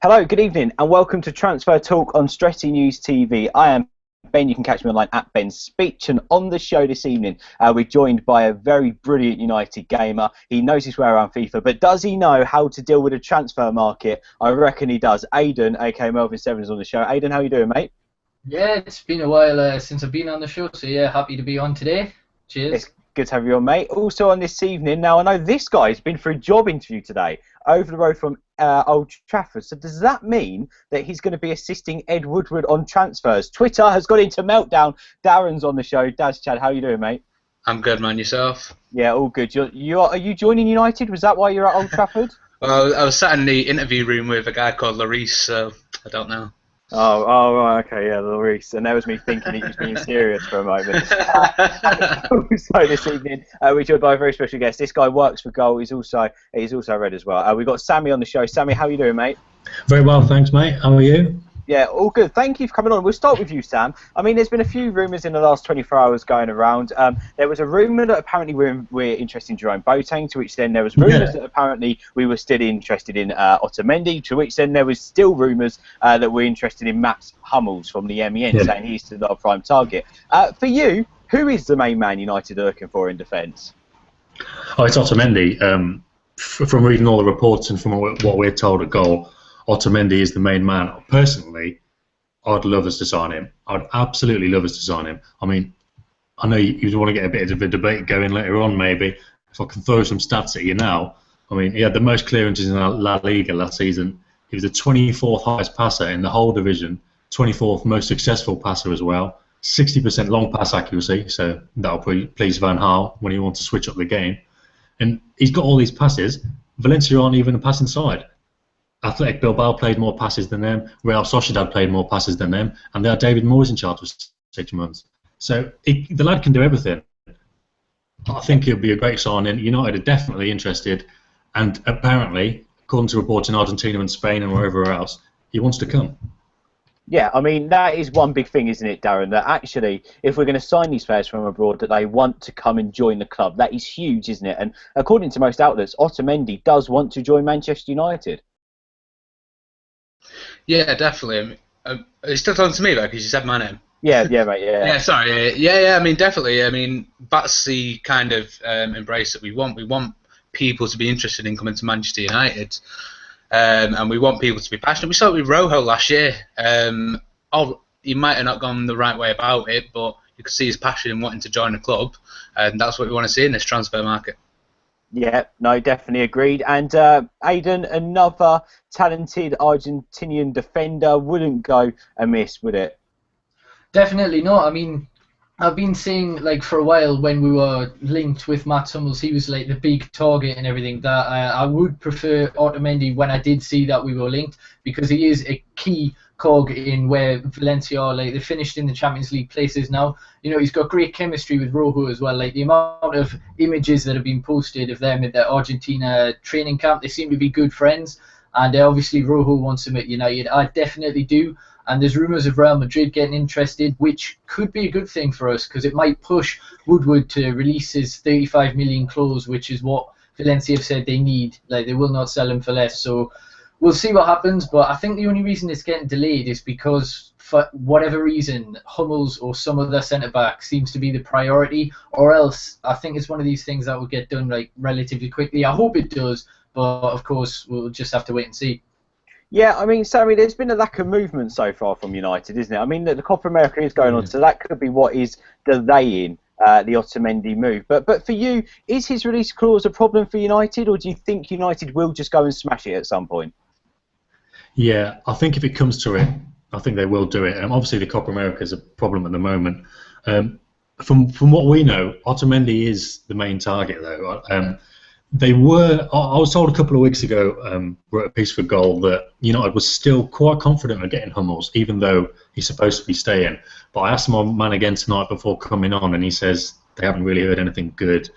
Hello, good evening, and welcome to Transfer Talk on Stressy News TV. I am Ben. You can catch me online at Ben's Speech, and on the show this evening, we're joined by a very brilliant United gamer. He knows his way around FIFA, but does he know how to deal with a transfer market? I reckon he does. Aidan, aka Melvin7, is on the show. Aidan, how you doing, mate? Yeah, it's been a while since I've been on the show, so yeah, happy to be on today. Cheers. It's good to have you on, mate. Also on this evening, now I know this guy's been for a job interview today over the road from Old Trafford. So does that mean that he's going to be assisting Ed Woodward on transfers? Twitter has got into meltdown. Darren's on the show. Daz Chad, how you doing, mate? I'm good, man. Yourself? Yeah, all good. Are you joining United? Was that why you're at Old Trafford? Well, I was sat in the interview room with a guy called Larice, so I don't know. Oh, right, okay, yeah, Larice. And that was me thinking he was being serious for a moment. Also this evening, we're joined by a very special guest. This guy works for Goal. He's also red as well. We've got Sammy on the show. Sammy, how you doing, mate? Very well, thanks, mate. How are you? Yeah, all good. Thank you for coming on. We'll start with you, Sam. I mean, there's been a few rumours in the last 24 hours going around. There was a rumour that apparently we're interested in Jerome Boateng, to which then there was rumours that apparently we were still interested in Otamendi, to which then there was still rumours that we're interested in Matt Hummels from the MEN, saying he's still not a prime target. For you, who is the main man United are looking for in defence? Oh, it's Otamendi. From reading all the reports and from what we're told at Goal, Otamendi is the main man. Personally, I'd love us to sign him. I'd absolutely love us to sign him. I mean, I know you want to get a bit of a debate going later on, maybe. If I can throw some stats at you now. I mean, he had the most clearances in La Liga last season. He was the 24th highest passer in the whole division, 24th most successful passer as well, 60% long pass accuracy, so that'll please Van Gaal when he wants to switch up the game. And he's got all these passes. Valencia aren't even a passing side. Athletic Bilbao played more passes than them. Real Sociedad played more passes than them, and they had David Moyes in charge for 6 months. So the lad can do everything. I think he'll be a great signing. United are definitely interested, and apparently, according to reports in Argentina and Spain and wherever else, he wants to come. Yeah, I mean, that is one big thing, isn't it, Darren? That actually, if we're going to sign these players from abroad, that they want to come and join the club. That is huge, isn't it? And according to most outlets, Otamendi does want to join Manchester United. Yeah, definitely. It's still talking to me, though, because you said my name. Yeah, mate, yeah. Yeah, sorry. Yeah, I mean, definitely. I mean, that's the kind of embrace that we want. We want people to be interested in coming to Manchester United, and we want people to be passionate. We saw it with Rojo last year. He might have not gone the right way about it, but you could see his passion in wanting to join the club, and that's what we want to see in this transfer market. Yeah, no, definitely agreed. And Aidan, another talented Argentinian defender, wouldn't go amiss, would it? Definitely not. I mean, I've been saying, like, for a while when we were linked with Matt Hummels, he was like the big target and everything, that I would prefer Otamendi when I did see that we were linked, because he is a key cog in where Valencia are. Like, they finished in the Champions League places now. You know, he's got great chemistry with Rojo as well. Like, the amount of images that have been posted of them at the Argentina training camp, they seem to be good friends. And obviously Rojo wants him at United. I definitely do. And there's rumours of Real Madrid getting interested, which could be a good thing for us, because it might push Woodward to release his 35 million clause, which is what Valencia have said they need. Like, they will not sell him for less. So we'll see what happens, but I think the only reason it's getting delayed is because, for whatever reason, Hummels or some other centre-back seems to be the priority, or else I think it's one of these things that will get done, like, relatively quickly. I hope it does, but of course we'll just have to wait and see. Yeah, I mean, Sammy, there's been a lack of movement so far from United, isn't it? I mean, the Copa America is going on, so that could be what is delaying the Otamendi move. But for you, is his release clause a problem for United, or do you think United will just go and smash it at some point? Yeah, I think if it comes to it, I think they will do it. Obviously, the Copa America is a problem at the moment. From what we know, Otamendi is the main target, though. I was told a couple of weeks ago, wrote a piece for Goal, that United was still quite confident of getting Hummels, even though he's supposed to be staying. But I asked my man again tonight before coming on, and he says they haven't really heard anything good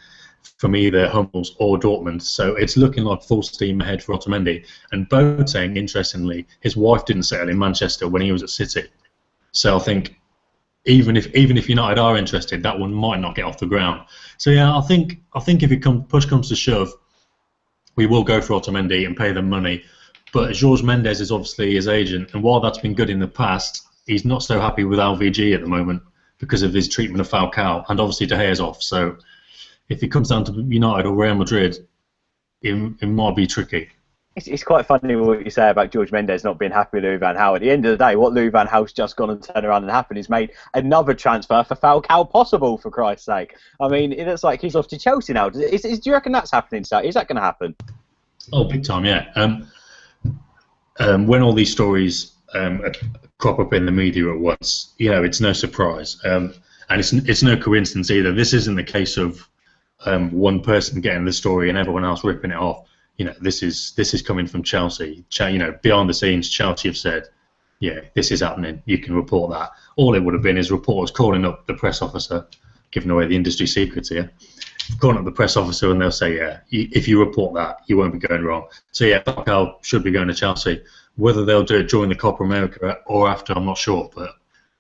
from either Hummels or Dortmund. So it's looking like full steam ahead for Otamendi. And Boateng, interestingly, his wife didn't settle in Manchester when he was at City. So I think even if United are interested, that one might not get off the ground. So yeah, I think if push comes to shove, we will go for Otamendi and pay them money. But Jorge Mendes is obviously his agent, and while that's been good in the past, he's not so happy with LVG at the moment because of his treatment of Falcao, and obviously De Gea's off. So if it comes down to United or Real Madrid, it might be tricky. It's quite funny what you say about Jorge Mendes not being happy with Louis van Gaal. At the end of the day, what Louis van Gaal's just gone and turned around and happened is made another transfer for Falcao possible, for Christ's sake. I mean, it looks like he's off to Chelsea now. Do you reckon that's happening, Sal? Is that going to happen? Oh, big time, yeah. When all these stories crop up in the media at once, it's no surprise. And it's no coincidence either. This isn't the case of one person getting the story and everyone else ripping it off. This is coming from Chelsea. Behind the scenes, Chelsea have said, yeah, this is happening. You can report that. All it would have been is reporters calling up the press officer, giving away the industry secrets here, calling up the press officer, and they'll say, yeah, if you report that, you won't be going wrong. So yeah, Falcao should be going to Chelsea. Whether they'll do it during the Copa America or after, I'm not sure. But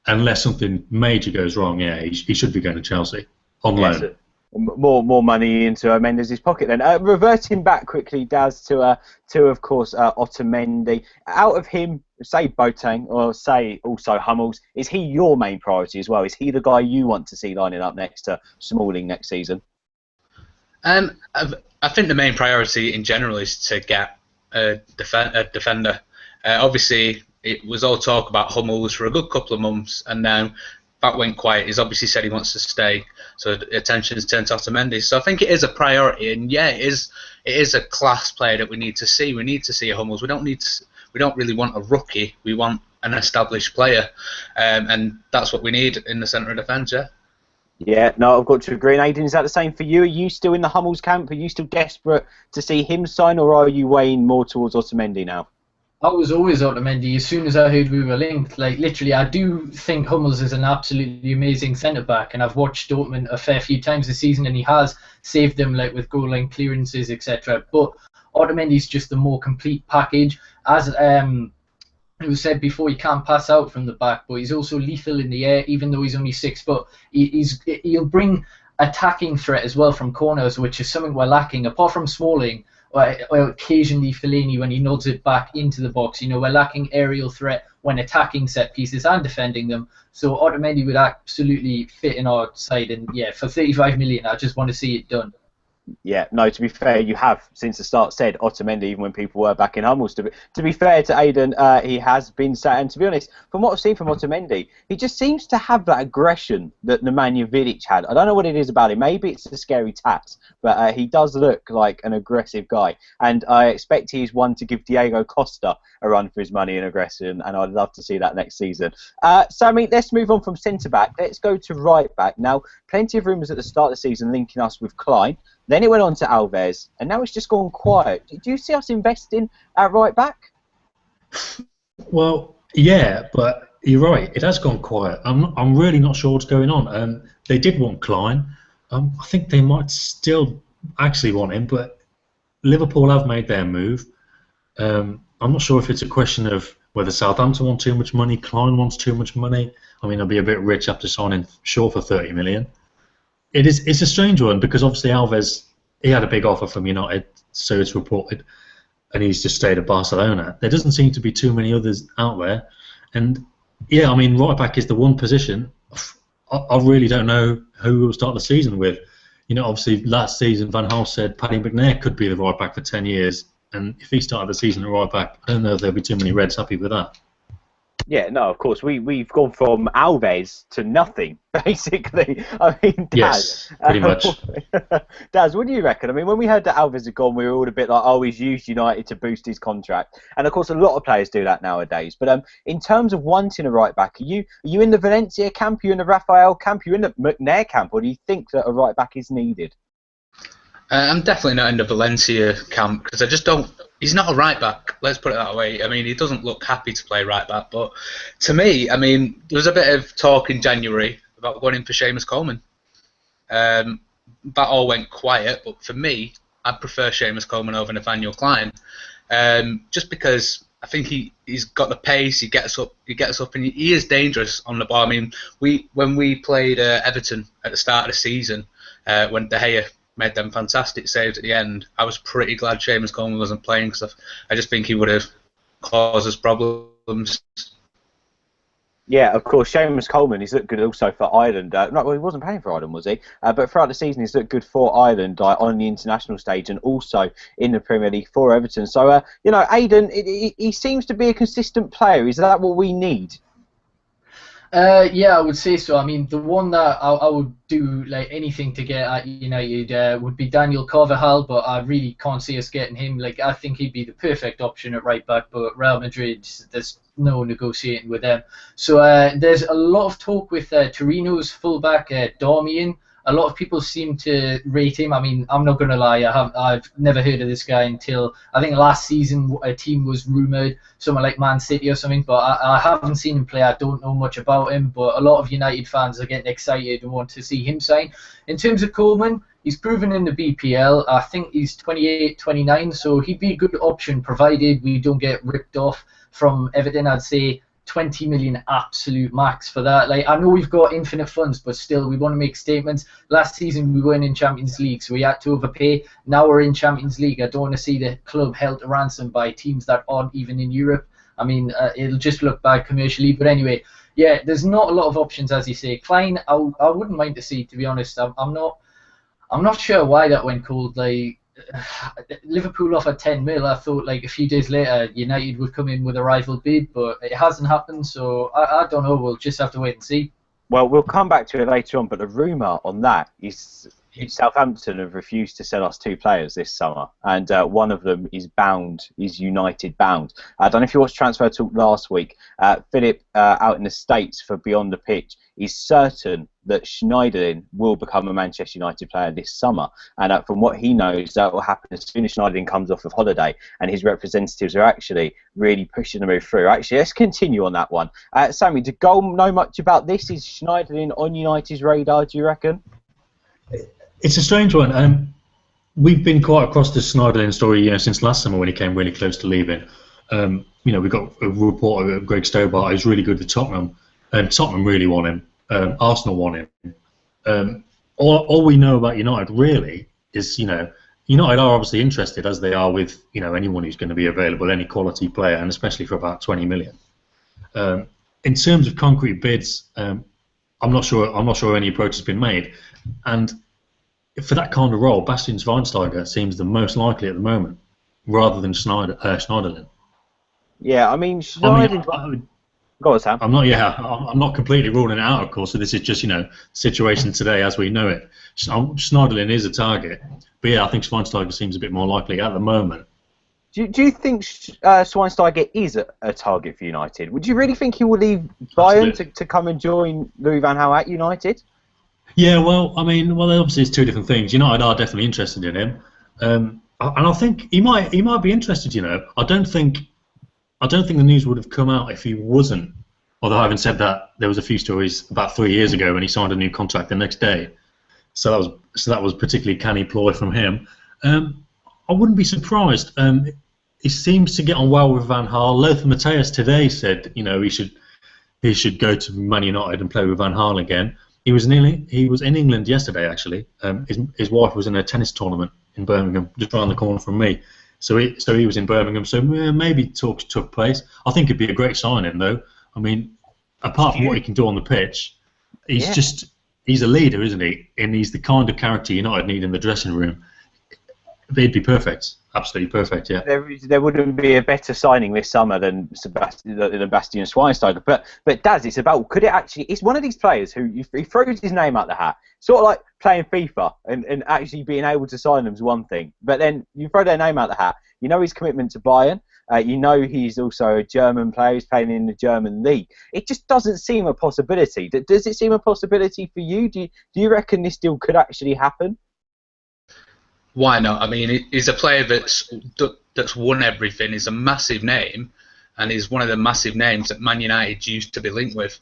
unless something major goes wrong, yeah, he should be going to Chelsea on loan. Yes, more money into Mendes' pocket then. Reverting back quickly, Daz, to of course Otamendi. Out of him, say Boateng or say also Hummels, is he your main priority as well? Is he the guy you want to see lining up next to Smalling next season? I think the main priority in general is to get a defender. Obviously, it was all talk about Hummels for a good couple of months, and now that went quiet. He's obviously said he wants to stay, so attention is turned to Otamendi. So I think it is a priority, and yeah, it is a class player that we need to see. We need to see a Hummels. We don't really want a rookie. We want an established player, and that's what we need in the centre of defence. Yeah. Yeah, no, I've got to agree. And Aidan, is that the same for you? Are you still in the Hummels camp? Are you still desperate to see him sign, or are you weighing more towards Otamendi now? I was always Otamendi as soon as I heard we were linked. Like, literally, I do think Hummels is an absolutely amazing centre-back, and I've watched Dortmund a fair few times this season, and he has saved them like with goal line clearances, etc. But Otamendi's just the more complete package. As it was said before, he can't pass out from the back, but he's also lethal in the air, even though he's only 6 foot. He'll bring attacking threat as well from corners, which is something we're lacking. Apart from Smalling, or occasionally Fellaini when he nods it back into the box. We're lacking aerial threat when attacking set pieces and defending them. So Otamendi would absolutely fit in our side, and yeah, for 35 million, I just want to see it done. Yeah, no, to be fair, you have since the start said Otamendi, even when people were back in Hummels. To be fair to Aidan, he has been set, and to be honest, from what I've seen from Otamendi, he just seems to have that aggression that Nemanja Vidic had. I don't know what it is about him. Maybe it's the scary tats, but he does look like an aggressive guy, and I expect he's one to give Diego Costa a run for his money in aggression, and I'd love to see that next season. Sammy, let's move on from centre-back. Let's go to right-back. Now, plenty of rumours at the start of the season linking us with Klein. Then it went on to Alves, and now it's just gone quiet. Do you see us investing at right back? Well, yeah, but you're right. It has gone quiet. I'm really not sure what's going on. They did want Klein. I think they might still actually want him, but Liverpool have made their move. I'm not sure if it's a question of whether Southampton want too much money, Klein wants too much money. I mean, I'll be a bit rich after signing Shaw for 30 million. It's a strange one because obviously Alves, he had a big offer from United, so it's reported, and he's just stayed at Barcelona. There doesn't seem to be too many others out there, and yeah, I mean, right back is the one position. I really don't know who we'll start the season with. Obviously last season Van Gaal said Paddy McNair could be the right back for 10 years, and if he started the season at right back, I don't know if there'll be too many Reds happy with that. Yeah, no, of course. We've gone from Alves to nothing, basically. I mean, Daz. Yes, pretty much. Daz, what do you reckon? I mean, when we heard that Alves had gone, we were all a bit like, oh, he's used United to boost his contract. And, of course, a lot of players do that nowadays. But in terms of wanting a right-back, are you in the Valencia camp? Are you in the Rafael camp? Are you in the McNair camp? Or do you think that a right-back is needed? I'm definitely not in the Valencia camp because I just don't. He's not a right back. Let's put it that way. I mean, he doesn't look happy to play right back. But to me, I mean, there was a bit of talk in January about going in for Seamus Coleman. That all went quiet. But for me, I'd prefer Seamus Coleman over Nathaniel Klein, just because I think he's got the pace. He gets up, and he is dangerous on the ball. I mean, when we played Everton at the start of the season, when De Gea made them fantastic saves at the end, I was pretty glad Seamus Coleman wasn't playing because I just think he would have cause us problems. Yeah, of course. Seamus Coleman, he's looked good also for Ireland. No, well, he wasn't playing for Ireland, was he? But throughout the season, he's looked good for Ireland on the international stage and also in the Premier League for Everton. So, you know, Aidan, he seems to be a consistent player. Is that what we need? Yeah, I would say so. I mean, the one that I would do like anything to get at United would be Daniel Carvajal, but I really can't see us getting him. Like, I think he'd be the perfect option at right back, but Real Madrid, there's no negotiating with them. So there's a lot of talk with Torino's fullback Darmian. A lot of people seem to rate him. I mean, I'm not going to lie, I've never heard of this guy until I think last season a team was rumoured, someone like Man City or something, but I haven't seen him play. I don't know much about him, but a lot of United fans are getting excited and want to see him sign. In terms of Coleman, he's proven in the BPL. I think he's 28, 29, so he'd be a good option provided we don't get ripped off from Everton. I'd say 20 million absolute max for that. Like, I know we've got infinite funds, but still we want to make statements. Last season we weren't in Champions League, so we had to overpay. Now we're in Champions League. I don't want to see the club held to ransom by teams that aren't even in Europe. I mean, it'll just look bad commercially. But anyway, yeah, there's not a lot of options, as you say. Klein, I wouldn't mind to see, to be honest. I'm not sure why that went cold. Like, Liverpool offered 10 mil. I thought like a few days later United would come in with a rival bid, but it hasn't happened, so I don't know. We'll just have to wait and see. Well, we'll come back to it later on, but the rumour on that is Southampton have refused to sell us 2 players this summer, and one of them is United bound. I don't know if you watched Transfer Talk last week. Philip out in the States for Beyond the Pitch is certain that Schneiderlin will become a Manchester United player this summer, and from what he knows, that will happen as soon as Schneiderlin comes off of holiday, and his representatives are actually really pushing the move through. Actually, let's continue on that one. Sammy, did Goal know much about this? Is Schneiderlin on United's radar, do you reckon? It's a strange one. We've been quite across the Schneiderlin story, since last summer when he came really close to leaving. We got a report of Greg Stobart who's really good with Tottenham, and Tottenham really want him. Arsenal want him. All we know about United really is, United are obviously interested, as they are with anyone who's going to be available, any quality player, and especially for about 20 million. In terms of concrete bids, I'm not sure any approach has been made, and for that kind of role, Bastian Schweinsteiger seems the most likely at the moment, rather than Schneiderlin. Yeah, I mean, Schneiderlin. Go on, Sam. I'm not completely ruling it out, of course. So this is just situation today as we know it. Schneiderlin is a target, but yeah, I think Schweinsteiger seems a bit more likely at the moment. Do you think Schweinsteiger is a target for United? Would you really think he will leave Bayern to come and join Louis van Gaal at United? Yeah, well, obviously it's 2 different things. United are definitely interested in him, and I think he might be interested. I don't think the news would have come out if he wasn't. Although having said that, there was a few stories about 3 years ago when he signed a new contract the next day. So that was particularly canny ploy from him. I wouldn't be surprised. He seems to get on well with Van Gaal. Lothar Matthäus today said he should go to Man United and play with Van Gaal again. He was in England yesterday, actually. His wife was in a tennis tournament in Birmingham, just around the corner from me. So he was in Birmingham. So maybe talks took place. I think it'd be a great signing, though. I mean, apart from what he can do on the pitch, he's a leader, isn't he? And he's the kind of character United need in the dressing room. He'd be perfect, absolutely perfect. Yeah. There wouldn't be a better signing this summer than Bastian Schweinsteiger. But Daz, it's about it's one of these players who he throws his name out the hat, sort of like playing FIFA and actually being able to sign them is one thing. But then you throw their name out the hat. His commitment to Bayern. He's also a German player. He's playing in the German league. It just doesn't seem a possibility. Does it seem a possibility for you? Do you reckon this deal could actually happen? Why not? I mean, he's a player that's won everything. He's a massive name, and he's one of the massive names that Man United used to be linked with.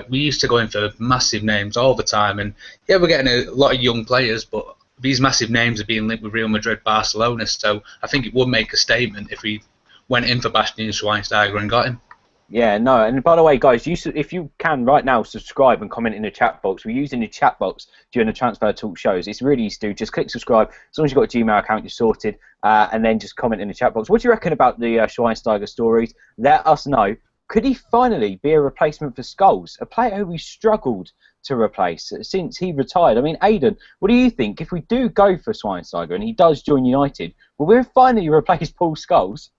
We used to go in for massive names all the time, and yeah, we're getting a lot of young players, but these massive names are being linked with Real Madrid, Barcelona. So I think it would make a statement if we went in for Bastian Schweinsteiger and got him. Yeah, no, and by the way, guys, if you can right now subscribe and comment in the chat box. We're using the chat box during the Transfer Talk shows. It's really easy to do. Just click subscribe. As long as you've got a Gmail account, you're sorted. And then just comment in the chat box. What do you reckon about the Schweinsteiger stories? Let us know. Could he finally be a replacement for Scholes, a player who we struggled to replace since he retired? I mean, Aidan, what do you think? If we do go for Schweinsteiger and he does join United, will we finally replace Paul Scholes?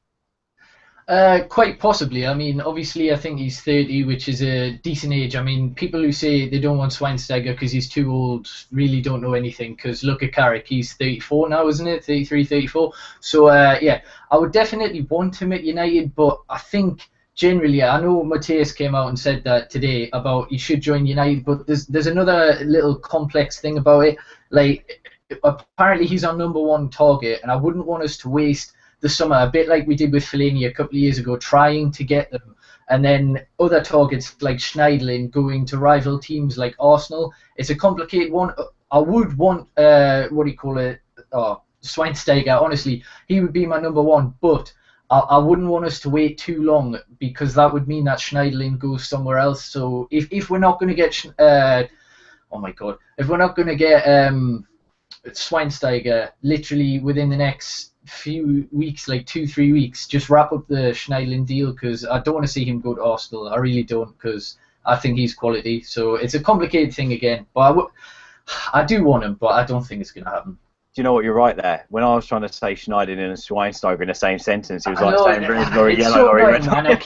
Quite possibly. I mean, obviously, I think he's 30, which is a decent age. I mean, people who say they don't want Schweinsteiger because he's too old really don't know anything, because look at Carrick. He's 34 now, isn't it? 33, 34. So, yeah, I would definitely want him at United, but I think generally, I know Mateus came out and said that today about he should join United, but there's another little complex thing about it. Like, apparently he's our #1 target, and I wouldn't want us to waste the summer, a bit like we did with Fellaini a couple of years ago, trying to get them, and then other targets like Schneiderlin going to rival teams like Arsenal. It's a complicated one. I would want, Schweinsteiger. Honestly, he would be my #1, but I wouldn't want us to wait too long, because that would mean that Schneiderlin goes somewhere else. So if we're not going to get, if we're not going to get Schweinsteiger literally within the next few weeks, like 2-3 weeks, just wrap up the Schneiderlin deal, because I don't want to see him go to Arsenal. I really don't, because I think he's quality. So it's a complicated thing again. But I do want him, but I don't think it's going to happen. Do you know what? You're right there. When I was trying to say Schneiderlin and Schweinsteiger in the same sentence, it was like saying Lorry Yellow, Lorry Red. I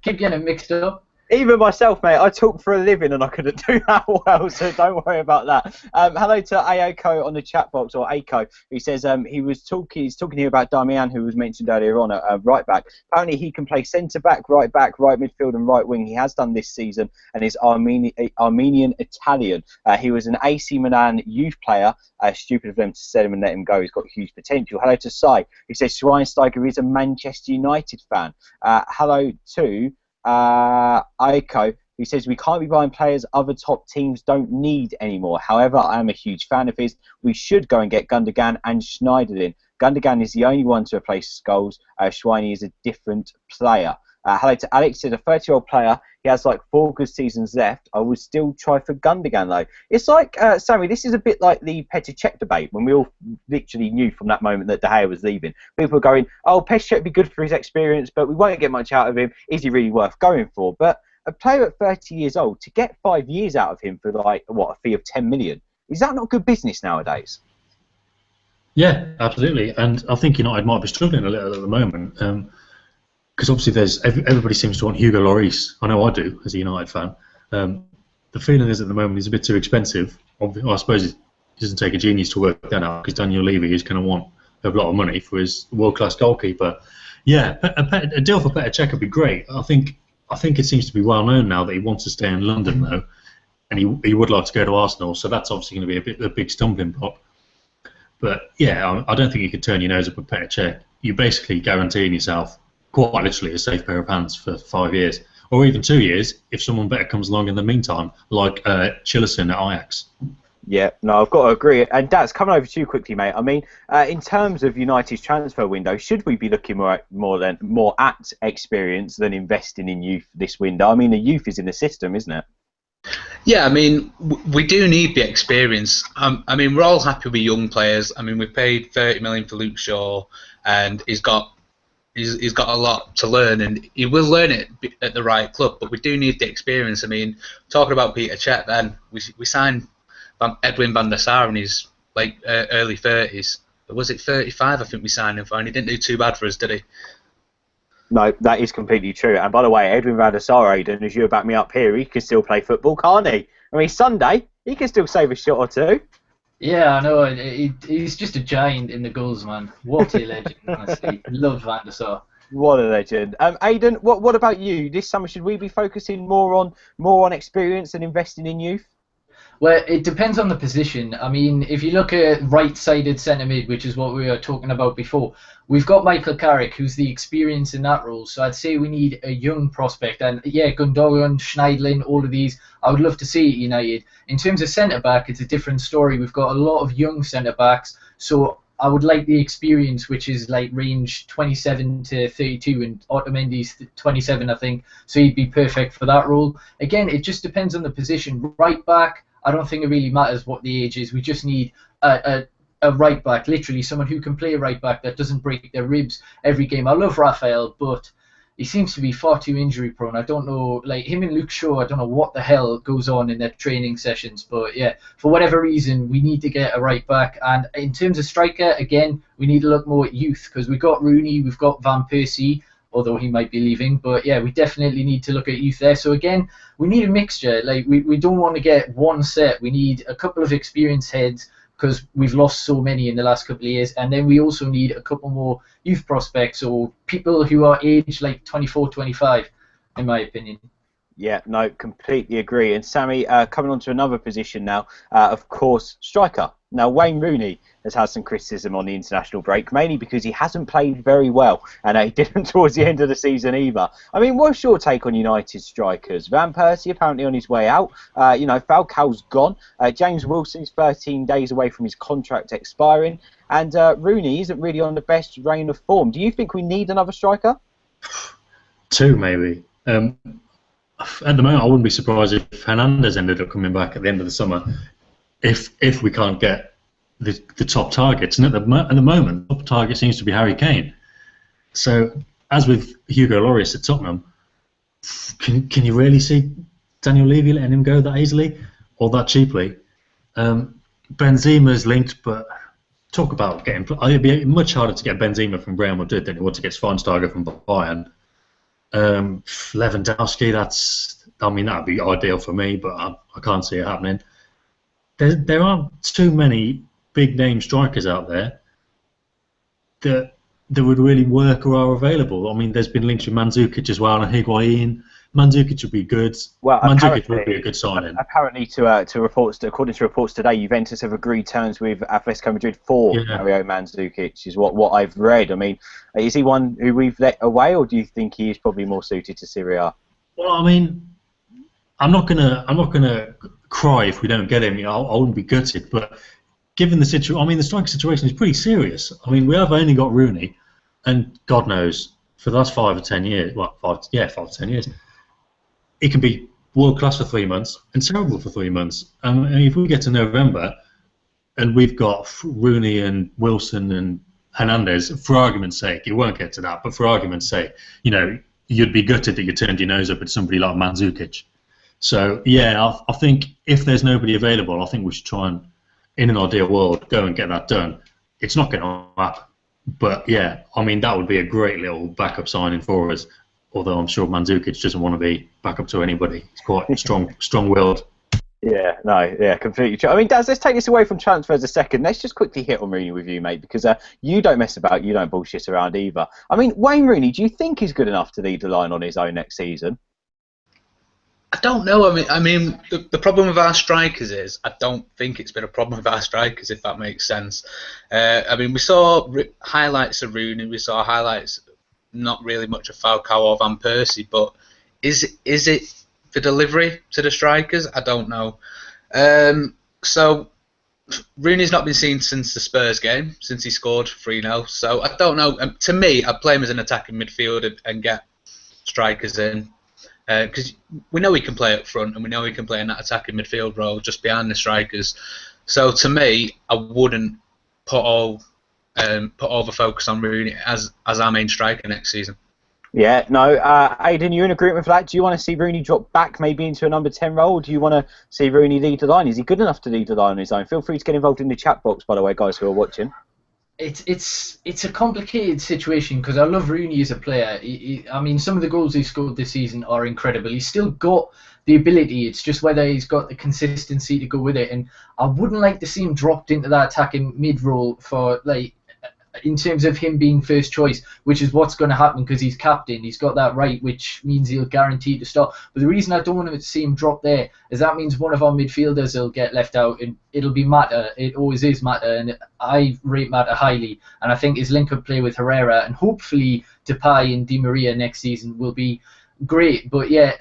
keep getting mixed up. Even myself, mate, I talk for a living and I couldn't do that well, so don't worry about that. Hello to Aoko on the chat box, or Aiko, who says he's talking here about Damian, who was mentioned earlier on at right back. Apparently he can play centre back, right midfield and right wing. He has done this season and is Armenian Italian. He was an AC Milan youth player. Stupid of them to sell him and let him go. He's got huge potential. Hello to Sai, who says Schweinsteiger is a Manchester United fan. Hello to Aiko, who says we can't be buying players other top teams don't need anymore. However, I am a huge fan of his. We should go and get Gundogan and Schneiderlin. Gundogan is the only one to replace Scholes. Schweini is a different player. Hello to Alex, says a 30-year-old player. He has like 4 good seasons left. I would still try for Gundogan though. It's like, Sammy, this is a bit like the Petr Cech debate, when we all literally knew from that moment that De Gea was leaving. People were going, oh, Petr Cech would be good for his experience, but we won't get much out of him. Is he really worth going for? But a player at 30 years old, to get 5 years out of him for like, a fee of 10 million, is that not good business nowadays? Yeah, absolutely. And I think United might be struggling a little at the moment. Because obviously everybody seems to want Hugo Lloris. I know I do, as a United fan. The feeling is at the moment he's a bit too expensive. I suppose it doesn't take a genius to work that out, because Daniel Levy is going to want a lot of money for his world-class goalkeeper. Yeah, a deal for Petr Cech would be great. I think it seems to be well known now that he wants to stay in London though, and he would like to go to Arsenal. So that's obviously going to be a big stumbling block. But yeah, I don't think you could turn your nose up at Petr Cech. You're basically guaranteeing yourself, quite literally, a safe pair of hands for 5 years, or even 2 years if someone better comes along in the meantime, like Chillison at Ajax. Yeah, no, I've got to agree. And Daz, coming over to you quickly, mate. I mean, in terms of United's transfer window, should we be looking more at experience than investing in youth this window? I mean, the youth is in the system, isn't it? Yeah, I mean, we do need the experience. I mean, we're all happy with young players. I mean, we paid 30 million for Luke Shaw, and he's got a lot to learn, and he will learn it at the right club. But we do need the experience. I mean, talking about Petr Cech, then we signed Edwin van der Sar in his early 30s. Was it 35? I think we signed him for, and he didn't do too bad for us, did he? No, that is completely true. And by the way, Edwin van der Sar, Aidan, as you back me up here, he can still play football, can't he? I mean, Sunday, he can still save a shot or two. Yeah, I know. He's just a giant in the goals, man. What a legend, honestly. Love Van der Sar. What a legend. Aidan, what about you? This summer, should we be focusing more on experience and investing in youth? Well, it depends on the position. I mean, if you look at right-sided centre mid, which is what we were talking about before, we've got Michael Carrick, who's the experience in that role. So I'd say we need a young prospect. And yeah, Gundogan, Schneiderlin, all of these, I would love to see at United. In terms of centre-back, it's a different story. We've got a lot of young centre-backs. So I would like the experience, which is like range 27 to 32, and Otamendi's 27, I think, so he'd be perfect for that role. Again, it just depends on the position. Right back, I don't think it really matters what the age is. We just need a right back, literally someone who can play right back that doesn't break their ribs every game. I love Raphael, but he seems to be far too injury prone. I don't know, like him and Luke Shaw, I don't know what the hell goes on in their training sessions, but yeah, for whatever reason, we need to get a right back. And in terms of striker, again, we need to look more at youth, because we've got Rooney, we've got Van Persie, although he might be leaving, but yeah, we definitely need to look at youth there. So again, we need a mixture. Like we don't want to get one set. We need a couple of experienced heads, because we've lost so many in the last couple of years, and then we also need a couple more youth prospects or people who are aged like 24, 25, in my opinion. Yeah, no, completely agree. And Sammy, coming on to another position now, of course, striker. Now, Wayne Rooney has had some criticism on the international break, mainly because he hasn't played very well, and he didn't towards the end of the season either. I mean, what's your take on United strikers? Van Persie apparently on his way out. Falcao's gone. James Wilson's 13 days away from his contract expiring, and Rooney isn't really on the best reign of form. Do you think we need another striker? Two, maybe. At the moment, I wouldn't be surprised if Hernandez ended up coming back at the end of the summer, if we can't get the top targets. And at the moment, the top target seems to be Harry Kane. So, as with Hugo Lloris at Tottenham, can you really see Daniel Levy letting him go that easily or that cheaply? Benzema's linked, but talk about getting... It'd be much harder to get Benzema from Real Madrid than it would to get Schweinsteiger from Bayern. Lewandowski, that'd be ideal for me, but I can't see it happening. There aren't too many big name strikers out there that would really work or are available. I mean, there's been links with Mandzukic as well, and Higuain. Mandzukic would be good. Well, Mandzukic would be a good signing. Apparently, according to reports today, Juventus have agreed terms with Atletico Madrid for Mario Mandzukic, is what I've read. I mean, is he one who we've let away, or do you think he is probably more suited to Serie A? Well, I mean, I'm not gonna cry if we don't get him. I wouldn't be gutted, but given the situation, I mean, the striker situation is pretty serious. I mean, we have only got Rooney, and God knows, for the last 5 or 10 years, 5 to 10 years, he can be world class for 3 months and terrible for 3 months. And if we get to November and we've got Rooney and Wilson and Hernandez, for argument's sake, it won't get to that, but for argument's sake, you'd be gutted that you turned your nose up at somebody like Mandzukic. So yeah, I think if there's nobody available, I think we should try and, in an ideal world, go and get that done. It's not going to happen, but yeah, I mean, that would be a great little backup signing for us. Although I'm sure Mandzukic doesn't want to be back up to anybody. He's quite strong-willed. Yeah, completely true. I mean, Daz, let's take this away from transfers a second. Let's just quickly hit on Rooney with you, mate, because you don't mess about, you don't bullshit around either. I mean, Wayne Rooney, do you think he's good enough to lead the line on his own next season? I don't know. I mean, the problem with our strikers is I don't think it's been a problem with our strikers, if that makes sense. I mean, we saw highlights of Rooney, we saw highlights. Not really much of Falcao or Van Persie, but is it the delivery to the strikers? I don't know. So Rooney's not been seen since the Spurs game, since he scored 3-0. So I don't know. To me, I'd play him as an attacking midfielder and get strikers in, because we know he can play up front and we know he can play in that attacking midfield role just behind the strikers. So to me, I wouldn't put all the focus on Rooney as our main striker next season. Yeah, no. Aidan, you in agreement with that? Do you want to see Rooney drop back maybe into a number 10 role, or do you want to see Rooney lead the line? Is he good enough to lead the line on his own? Feel free to get involved in the chat box, by the way, guys who are watching. It's a complicated situation because I love Rooney as a player. I mean, some of the goals he scored this season are incredible. He's still got the ability. It's just whether he's got the consistency to go with it. And I wouldn't like to see him dropped into that attacking mid role for in terms of him being first choice, which is what's going to happen because he's captain. He's got that right, which means he'll guarantee to start. But the reason I don't want to see him drop there is that means one of our midfielders will get left out, and it'll be Mata. It always is Mata, and I rate Mata highly. And I think his link-up play with Herrera and hopefully Depay and Di Maria next season will be great. But yeah,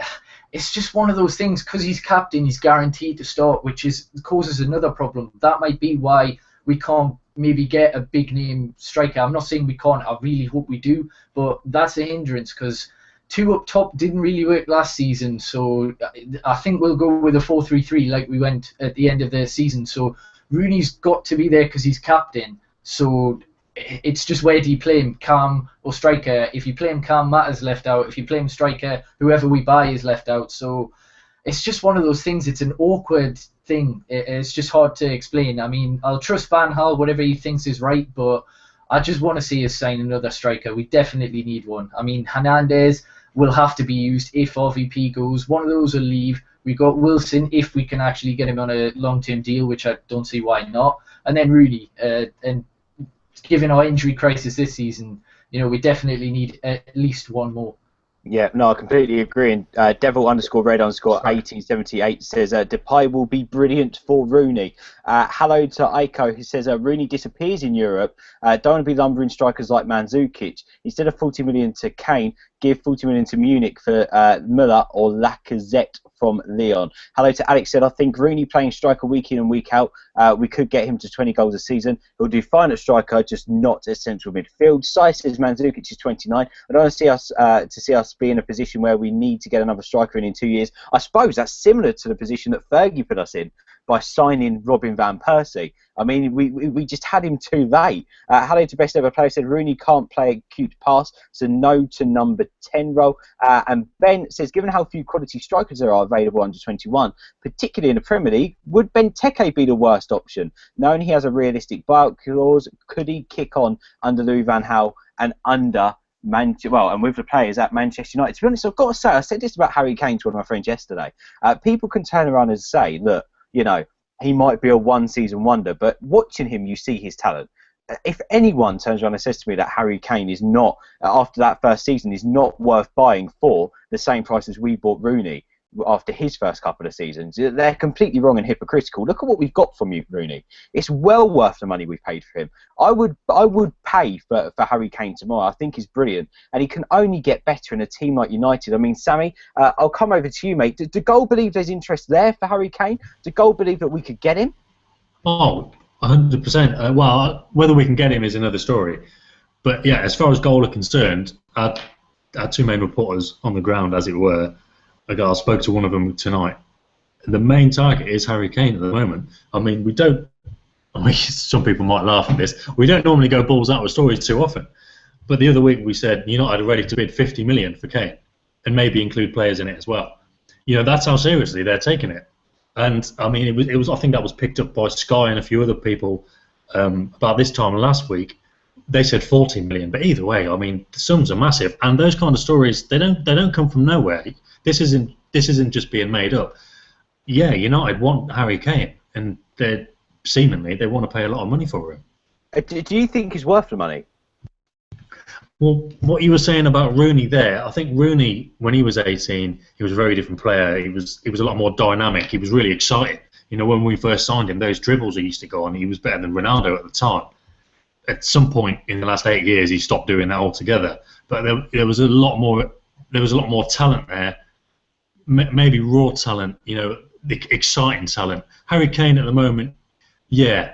it's just one of those things because he's captain, he's guaranteed to start, which causes another problem. That might be why we can't maybe get a big name striker. I'm not saying we can't. I really hope we do, but that's a hindrance because two up top didn't really work last season. So I think we'll go with a 4-3-3 like we went at the end of the season. So Rooney's got to be there because he's captain. So it's just where do you play him, cam or striker? If you play him cam, Mata's left out. If you play him striker, whoever we buy is left out. So it's just one of those things. It's an awkward thing. It's just hard to explain. I mean, I'll trust Van Gaal, whatever he thinks is right, but I just want to see us sign another striker. We definitely need one. I mean, Hernandez will have to be used if RVP goes. One of those will leave. We got Wilson if we can actually get him on a long-term deal, which I don't see why not. And then Rooney. And given our injury crisis this season, we definitely need at least one more. Yeah, no, I completely agree. And Devil_Red_1878 says Depay will be brilliant for Rooney. Hello to Aiko, who says Rooney disappears in Europe. Don't want to be lumbering strikers like Mandzukic. Instead of 40 million to Kane, give 40 million to Munich for Müller or Lacazette from Lyon. Hello to Alex, said I think Rooney playing striker week in and week out, we could get him to 20 goals a season. He'll do fine at striker, just not at central midfield. Sai says Mandzukic is 29. I don't want to see us be in a position where we need to get another striker in 2 years. I suppose that's similar to the position that Fergie put us in by signing Robin van Persie. I mean, we just had him too late. Hello to Best Ever Player, said Rooney can't play a cute pass, so no to number 10 role. And Ben says, given how few quality strikers there are available under 21, particularly in the Premier League, would Benteke be the worst option? Knowing he has a realistic buyout clause, could he kick on under Louis van Gaal and under and with the players at Manchester United? To be honest, I've got to say, I said this about Harry Kane to one of my friends yesterday. People can turn around and say, look, he might be a one-season wonder, but watching him, you see his talent. If anyone turns around and says to me that Harry Kane is not, after that first season, is not worth buying for the same price as we bought Rooney after his first couple of seasons, they're completely wrong and hypocritical. Look at what we've got from you, Rooney. It's well worth the money we've paid for him. I would pay for Harry Kane tomorrow. I think he's brilliant, and he can only get better in a team like United. I mean, Sammy, I'll come over to you, mate. Do Goal believe there's interest there for Harry Kane? Do Goal believe that we could get him? Oh, 100%. Well, whether we can get him is another story. But yeah, as far as Goal are concerned, our two main reporters on the ground, as it were, I spoke to one of them tonight. The main target is Harry Kane at the moment. I mean, some people might laugh at this. We don't normally go balls out with stories too often. But the other week we said United are ready to bid 50 million for Kane and maybe include players in it as well. That's how seriously they're taking it. And I mean, it was. I think that was picked up by Sky and a few other people about this time last week. They said 40 million, but either way, I mean, the sums are massive, and those kind of stories they don't come from nowhere. This isn't just being made up. Yeah, United want Harry Kane, and they want to pay a lot of money for him. Do you think he's worth the money? Well, what you were saying about Rooney there, I think Rooney, when he was 18, he was a very different player. He was a lot more dynamic. He was really exciting. When we first signed him, those dribbles he used to go on, he was better than Ronaldo at the time. At some point in the last 8 years, he stopped doing that altogether. But there was a lot more talent there. Maybe raw talent, the exciting talent. Harry Kane at the moment, yeah.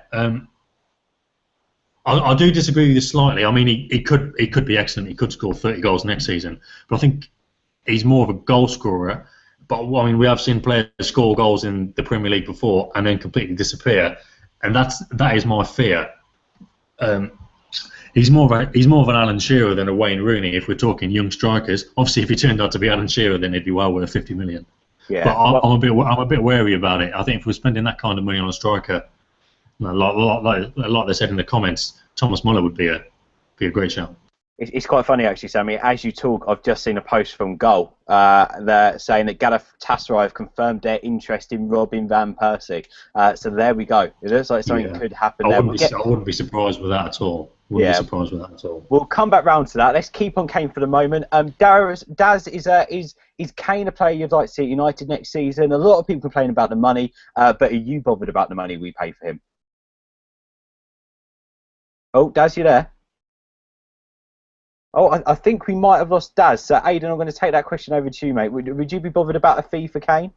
I do disagree with you slightly. I mean, he could be excellent. He could score 30 goals next season. But I think he's more of a goal scorer. But I mean, we have seen players score goals in the Premier League before and then completely disappear, and that is my fear. He's more of an Alan Shearer than a Wayne Rooney if we're talking young strikers. Obviously, if he turned out to be Alan Shearer, then he'd be well worth 50 million. Yeah. But I'm a bit wary about it. I think if we're spending that kind of money on a striker, like they said in the comments, Thomas Muller would be a great shout. It's quite funny actually, Sammy. As you talk, I've just seen a post from Goal. They're saying that Galatasaray have confirmed their interest in Robin van Persie. So there we go. It looks like something could happen there. I wouldn't be surprised with that at all. We'll come back round to that. Let's keep on Kane for the moment. Daz, is Kane a player you'd like to see at United next season? A lot of people complain about the money, but are you bothered about the money we pay for him? Oh, Daz, you there? Oh, I think we might have lost Daz. So, Aidan, I'm going to take that question over to you, mate. Would you be bothered about a fee for Kane?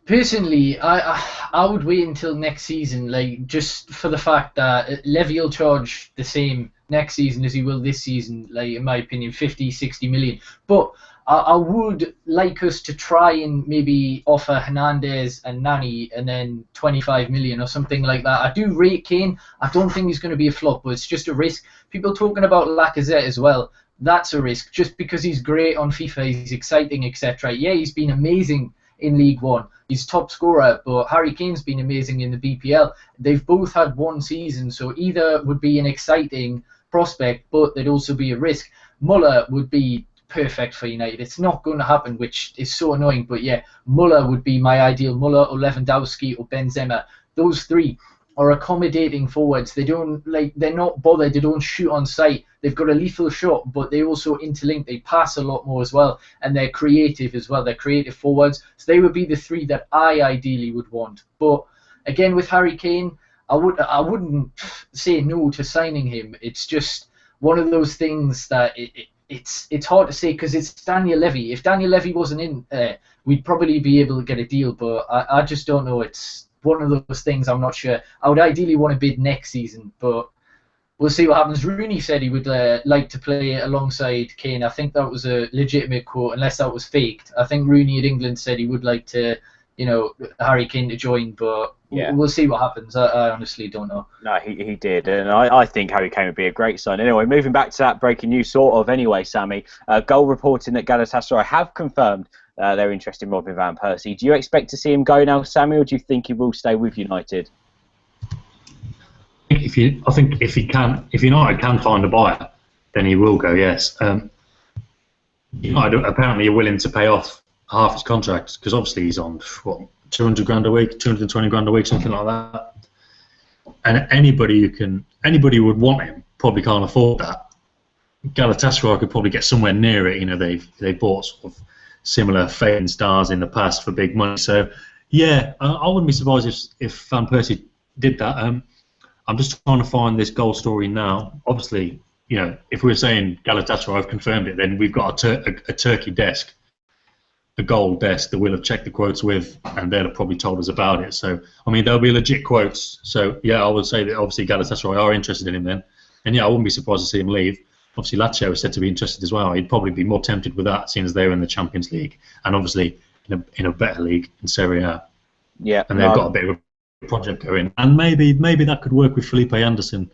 Personally, I would wait until next season, like just for the fact that Levy will charge the same next season as he will this season, like in my opinion, 50, 60 million. But I would like us to try and maybe offer Hernandez and Nani and then 25 million or something like that. I do rate Kane. I don't think he's going to be a flop, but it's just a risk. People talking about Lacazette as well. That's a risk. Just because he's great on FIFA, he's exciting, etc. Yeah, he's been amazing in League One. He's top scorer, but Harry Kane's been amazing in the BPL. They've both had one season, so either would be an exciting prospect, but there'd also be a risk. Muller would be perfect for United. It's not going to happen, which is so annoying, but yeah, Muller would be my ideal. Muller or Lewandowski or Benzema. Those three are accommodating forwards. They're not bothered. They don't shoot on sight. They've got a lethal shot, but they also interlink. They pass a lot more as well, and they're creative as well. They're creative forwards. So they would be the three that I ideally would want. But again, with Harry Kane, I wouldn't say no to signing him. It's just one of those things that it's hard to say because it's Daniel Levy. If Daniel Levy wasn't in, we'd probably be able to get a deal. But I just don't know. It's one of those things. I'm not sure. I would ideally want to bid next season, but we'll see what happens. Rooney said he would like to play alongside Kane. I think that was a legitimate quote, unless that was faked. I think Rooney at England said he would like to, Harry Kane to join, but yeah, we'll see what happens. I honestly don't know. No, he did, and I think Harry Kane would be a great sign. Anyway, moving back to that breaking news, sort of. Anyway, Sammy, Goal reporting that Galatasaray have confirmed their interest in Robin van Persie. Do you expect to see him go now, Sammy, or do you think he will stay with United? If United can find a buyer, then he will go. Yes. United apparently are willing to pay off half his contract because obviously he's on what, 200 grand a week, 220 grand a week, something like that. And anybody who would want him probably can't afford that. Galatasaray could probably get somewhere near it. They bought sort of similar fading stars in the past for big money. So yeah, I wouldn't be surprised if Van Persie did that. I'm just trying to find this goal story now. Obviously, if we're saying Galatasaray have confirmed it, then we've got a Turkey desk, a goal desk that we'll have checked the quotes with, and they'll have probably told us about it. So, I mean, there'll be legit quotes. So, yeah, I would say that obviously Galatasaray are interested in him then. And, yeah, I wouldn't be surprised to see him leave. Obviously, Lazio is said to be interested as well. He'd probably be more tempted with that, seeing as they're in the Champions League, and obviously in a better league in Serie A. Yeah, and they've got a bit of a project going, and maybe that could work with Felipe Anderson,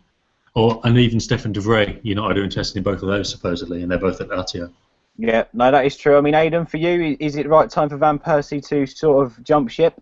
and even Stefan de Vrij. United are interested in both of those supposedly, and they're both at Lazio. Yeah, no, that is true. I mean, Aidan, for you, is it the right time for Van Persie to sort of jump ship?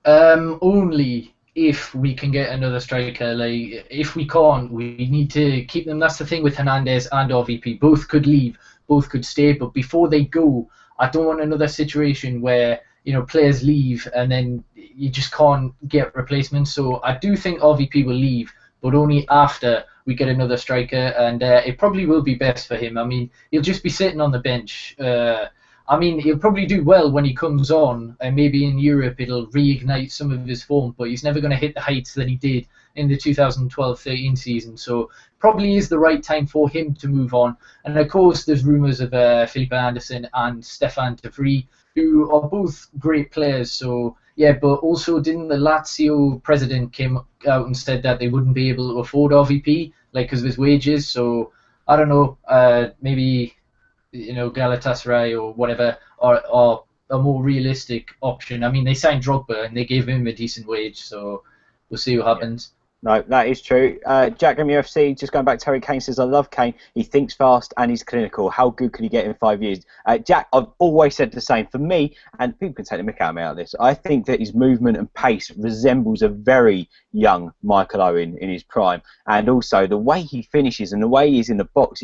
Only if we can get another striker. Like, if we can't, we need to keep them. That's the thing with Hernandez and RVP. Both could leave, both could stay, but before they go, I don't want another situation where players leave and then you just can't get replacements. So I do think RVP will leave, but only after we get another striker, and it probably will be best for him. I mean, he'll just be sitting on the bench. I mean, he'll probably do well when he comes on, and maybe in Europe it'll reignite some of his form, but he's never going to hit the heights that he did in the 2012-13 season. So probably is the right time for him to move on. And of course, there's rumours of Felipe Anderson and Stefan de Vrij, who are both great players. So yeah, but also didn't the Lazio president came out and said that they wouldn't be able to afford RVP, like because of his wages. So I don't know, maybe Galatasaray or whatever are a more realistic option. I mean, they signed Drogba and they gave him a decent wage, so we'll see what happens. No, that is true. Jack MUFC, just going back to Harry Kane, says, I love Kane. He thinks fast and he's clinical. How good could he get in 5 years? Jack, I've always said the same. For me, and people can take the mick out of me out of this, I think that his movement and pace resembles a very young Michael Owen in his prime. And also the way he finishes and the way he's in the box,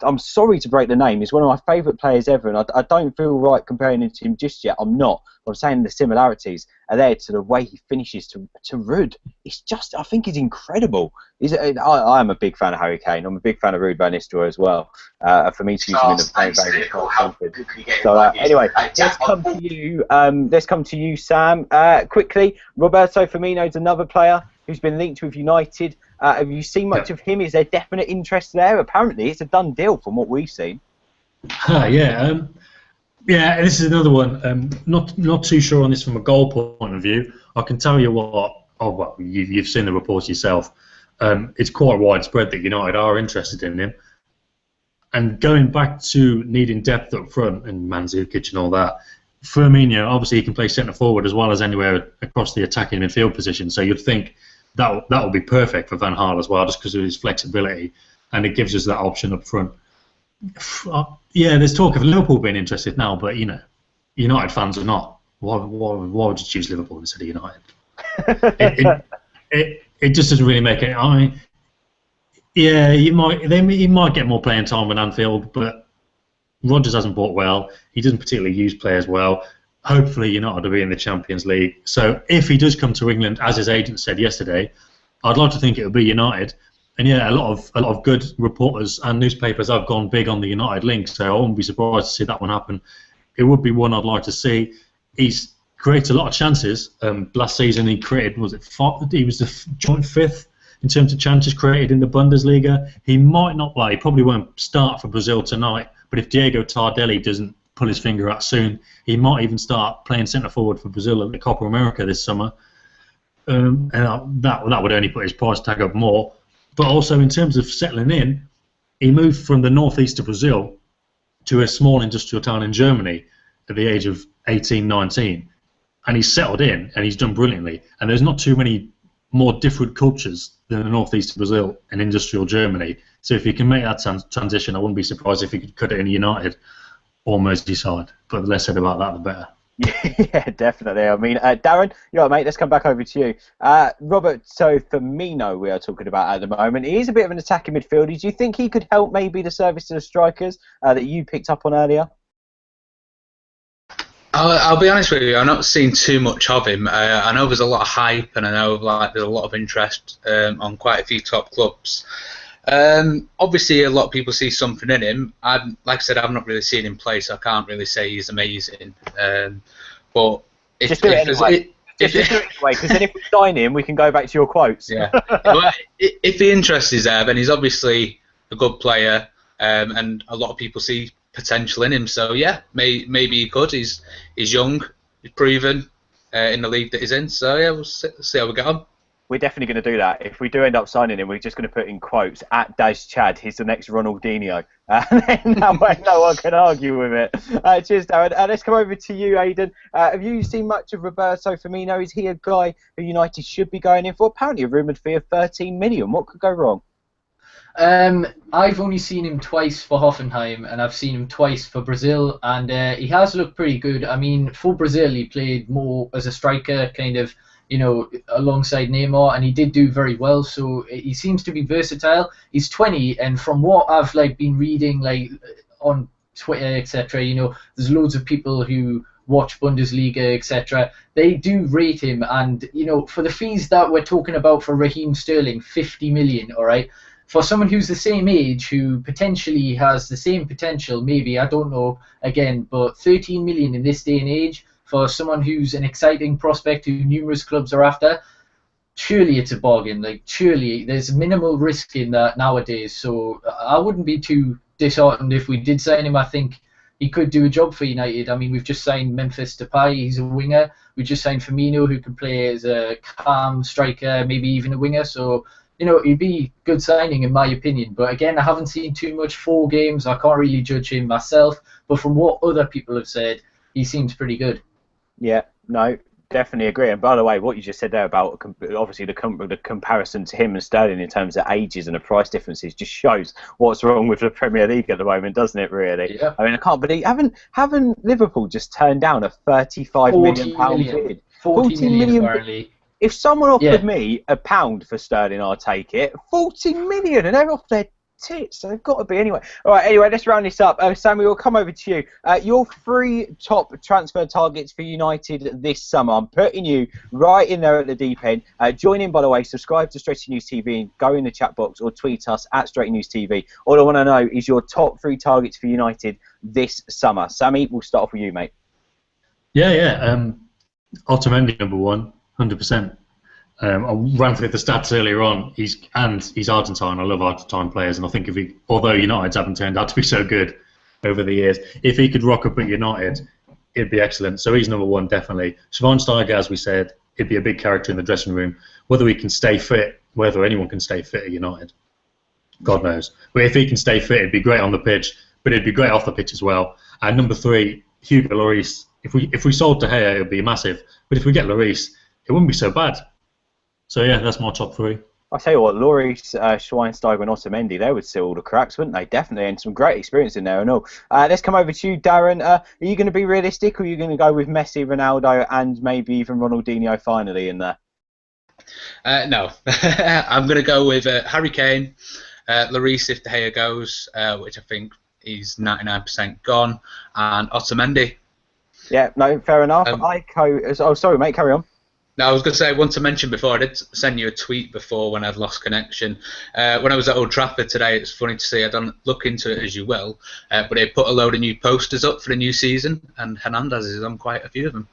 I'm sorry to break the name, he's one of my favourite players ever, and I don't feel right comparing him to him just yet. I'm not. I'm saying the similarities are there to the way he finishes to Ruud. It's just, I think he's incredible. I am a big fan of Harry Kane. I'm a big fan of Ruud van Nistelrooy as well. For me to use him in the very So anyway, let's come to you. Let's come to you, Sam. Quickly, Roberto Firmino's another player who's been linked with United. Have you seen much of him? Is there definite interest there? Apparently, it's a done deal from what we've seen. Yeah. Yeah, this is another one. Not too sure on this from a goal point of view. I can tell you what. Oh well, you've seen the reports yourself. It's quite widespread that United are interested in him. And going back to needing depth up front and Mandzukic and all that, Firmino obviously he can play centre forward as well as anywhere across the attacking midfield position. So you'd think that would be perfect for Van Gaal as well, just because of his flexibility, and it gives us that option up front. Yeah, there's talk of Liverpool being interested now, but United fans are not. Why would you choose Liverpool instead of United? It just doesn't really make it. I mean, yeah, he might get more playing time at Anfield, but Rodgers hasn't bought well. He doesn't particularly use players well. Hopefully, United will be in the Champions League. So if he does come to England, as his agent said yesterday, I'd like to think it would be United. And yeah, a lot of good reporters and newspapers have gone big on the United link, so I wouldn't be surprised to see that one happen. It would be one I'd like to see. He's created a lot of chances. Last season he created, he was the joint fifth in terms of chances created in the Bundesliga. He probably won't start for Brazil tonight, but if Diego Tardelli doesn't pull his finger out soon, he might even start playing centre forward for Brazil at the Copa America this summer. And that would only put his price tag up more. But also in terms of settling in, he moved from the northeast of Brazil to a small industrial town in Germany at the age of 18, 19. And he's settled in, and he's done brilliantly. And there's not too many more different cultures than the northeast of Brazil and industrial Germany. So if he can make that transition, I wouldn't be surprised if he could cut it in United or Merseyside. But the less said about that, the better. Yeah, definitely. I mean, Darren, you know, mate, let's come back over to you. Robert, so Firmino we are talking about at the moment. He is a bit of an attacking midfielder. Do you think he could help maybe the service to the strikers that you picked up on earlier? I'll be honest with you, I've not seen too much of him. I know there's a lot of hype, and I know there's a lot of interest on quite a few top clubs. Obviously, a lot of people see something in him. Like I said, I've not really seen him play, so I can't really say he's amazing. But just do it anyway. Just do it anyway, because then if we sign him, we can go back to your quotes. Yeah. Well, if the interest is there, then he's obviously a good player, and a lot of people see potential in him. So yeah, maybe he could. He's young, he's proven in the league that he's in. So yeah, we'll see how we get on. We're definitely going to do that. If we do end up signing him, we're just going to put in quotes at Daz Chad. He's the next Ronaldinho. And then that way no one can argue with it. Cheers, Darren. Let's come over to you, Aidan. Have you seen much of Roberto Firmino? Is he a guy who United should be going in for? Apparently a rumoured fee of 13 million. What could go wrong? I've only seen him twice for Hoffenheim, and I've seen him twice for Brazil, and he has looked pretty good. I mean, for Brazil, he played more as a striker, kind of, alongside Neymar, and he did do very well. So he seems to be versatile. He's 20, and from what I've been reading on Twitter, etc., there's loads of people who watch Bundesliga, etc. They do rate him, and for the fees that we're talking about for Raheem Sterling, 50 million, all right. For someone who's the same age, who potentially has the same potential, maybe, I don't know, again, but 13 million in this day and age, for someone who's an exciting prospect who numerous clubs are after, surely it's a bargain. Surely there's minimal risk in that nowadays. So I wouldn't be too disheartened if we did sign him. I think he could do a job for United. I mean, we've just signed Memphis Depay. He's a winger. We just signed Firmino, who can play as a calm striker, maybe even a winger. So, he'd be good signing in my opinion. But again, I haven't seen too much. 4 games. I can't really judge him myself. But from what other people have said, he seems pretty good. Yeah, no, definitely agree. And by the way, what you just said there about obviously the comparison to him and Sterling in terms of ages and the price differences just shows what's wrong with the Premier League at the moment, doesn't it? Really? Yeah. I mean, I can't believe haven't Liverpool just turned down a £35 million bid? 40 million apparently. If someone offered me £1 for Sterling, I'd take it. 40 million, and they're off their tits. So they've got to be anyway. All right. Anyway, let's round this up. Sammy, we'll come over to you. Your 3 top transfer targets for United this summer. I'm putting you right in there at the deep end. Join in, by the way. Subscribe to Straight News TV and go in the chat box or tweet us at Straight News TV. All I want to know is your top 3 targets for United this summer. Sammy, we'll start off with you, mate. Yeah. Otamendi number 1, 100%. I ran through the stats earlier on. He's Argentine. I love Argentine players, and I think although United's haven't turned out to be so good, over the years. If he could rock up at United, it'd be excellent. So he's number one, definitely. Schweinsteiger, as we said, he'd be a big character in the dressing room. Whether he can stay fit, whether anyone can stay fit at United, God knows. But if he can stay fit, it'd be great on the pitch, but it'd be great off the pitch as well. And number 3, Hugo Lloris. If we sold De Gea, it would be massive. But if we get Lloris, it wouldn't be so bad. So yeah, that's my top 3. I'll tell you what, Lloris, Schweinsteiger and Otamendi, they would seal all the cracks, wouldn't they? Definitely, and some great experience in there and all. Let's come over to you, Darren. Are you going to be realistic, or are you going to go with Messi, Ronaldo, and maybe even Ronaldinho finally in there? No, I'm going to go with Harry Kane, Lloris if De Gea goes, which I think he's 99% gone, and Otamendi. Yeah, no, fair enough. Oh, sorry, mate, carry on. No, I was going to say, I want to mention before, I did send you a tweet before when I'd lost connection. When I was at Old Trafford today, it's funny to see, I don't look into it as you will, but they put a load of new posters up for the new season, and Hernandez is on quite a few of them.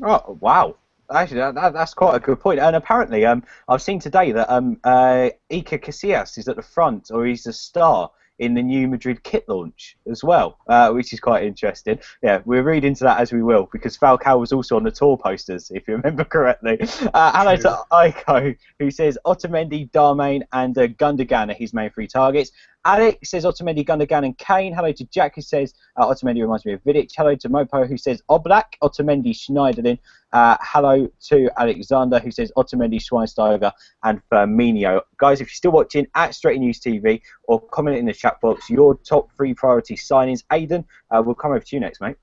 Oh, wow. Actually, that's quite a good point. And apparently, I've seen today that Iker Casillas is at the front, or he's a star in the new Madrid kit launch as well, which is quite interesting. Yeah, we'll read into that as we will, because Falcao was also on the tour posters, if you remember correctly. Hello to Aiko, who says Otamendi, Darmain, and Gundogan are his main 3 targets. Alex says Otamendi, Gundogan, and Kane. Hello to Jack, who says Otamendi reminds me of Vidic. Hello to Mopo, who says Oblak, Otamendi, Schneiderlin. Hello to Alexander, who says Otamendi, Schweinsteiger, and Firmino. Guys, if you're still watching at Straight News TV or comment in the chat box your top 3 priority signings. Aidan, we'll come over to you next, mate.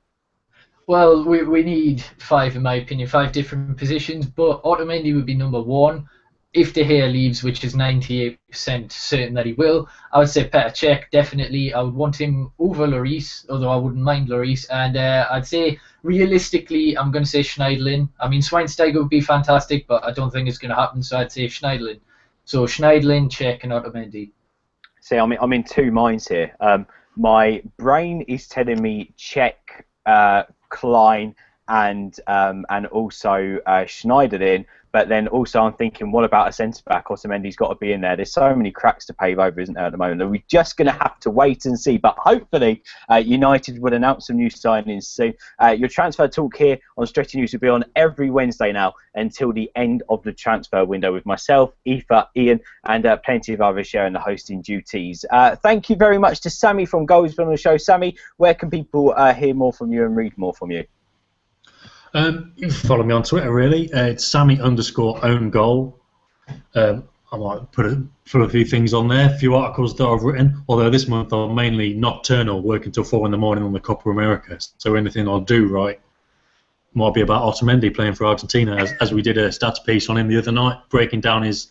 Well, we need 5, in my opinion, 5 different positions, but Otamendi would be number 1. If De Gea leaves, which is 98% certain that he will, I would say Petr Cech, definitely. I would want him over Lloris, although I wouldn't mind Lloris. And I'd say, realistically, I'm going to say Schneiderlin. I mean, Schweinsteiger would be fantastic, but I don't think it's going to happen, so I'd say Schneiderlin. So Schneiderlin, Cech, and Otamendi. See, I'm in 2 minds here. My brain is telling me Cech, Klein, and also Schneiderlin. But then also I'm thinking, what about a centre-back? Otamendi's got to be in there. There's so many cracks to pave over, isn't there, at the moment? We're just going to have to wait and see. But hopefully United will announce some new signings soon. Your transfer talk here on Stretchy News will be on every Wednesday now until the end of the transfer window with myself, Aoife, Ian, and plenty of others sharing the hosting duties. Thank you very much to Sammy from Goals on the show. Sammy, where can people hear more from you and read more from you? You can follow me on Twitter, really. It's Sammy_own_goal. I might put a few things on there, a few articles that I've written, although this month I'm mainly nocturnal, working until 4 in the morning on the Copa America. So anything I'll do right might be about Otamendi playing for Argentina, as we did a stats piece on him the other night, breaking down his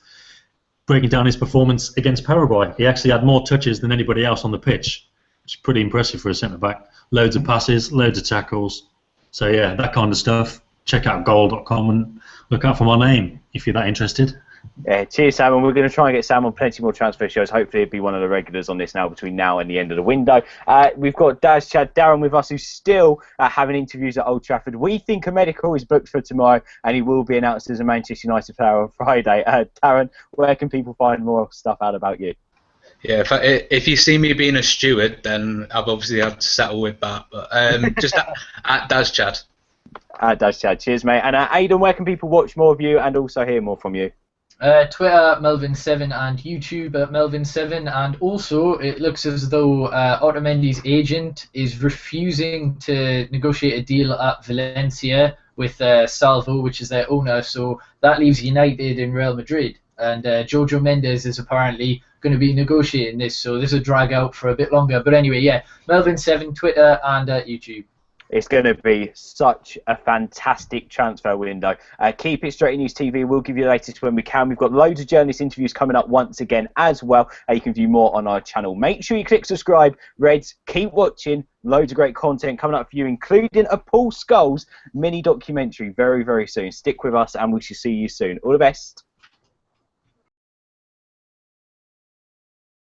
performance against Paraguay. He actually had more touches than anybody else on the pitch, which is pretty impressive for a centre-back. Loads of passes, loads of tackles. So yeah, that kind of stuff. Check out goal.com and look out for my name if you're that interested. Yeah, cheers, Sam. And we're going to try and get Sam on plenty more transfer shows. Hopefully, he'll be one of the regulars on this now between now and the end of the window. We've got Daz, Chad, Darren with us, who's still having interviews at Old Trafford. We think a medical is booked for tomorrow, and he will be announced as a Manchester United player on Friday. Darren, where can people find more stuff out about you? Yeah, if you see me being a steward, then I've obviously had to settle with that. But just at Daz Chad. Daz Chad, cheers, mate. And Aidan, where can people watch more of you and also hear more from you? Twitter Melvin7 and YouTube Melvin7, and also it looks as though Otamendi's agent is refusing to negotiate a deal at Valencia with Salvo, which is their owner. So that leaves United and Real Madrid. And Jojo Mendes is apparently going to be negotiating this, so this will drag out for a bit longer. But anyway, yeah, Melvin7, Twitter and YouTube. It's going to be such a fantastic transfer window. Keep it Straight News TV. We'll give you the latest when we can. We've got loads of journalist interviews coming up once again as well. You can view more on our channel. Make sure you click subscribe. Reds, keep watching. Loads of great content coming up for you, including a Paul Scholes mini documentary very, very soon. Stick with us and we shall see you soon. All the best.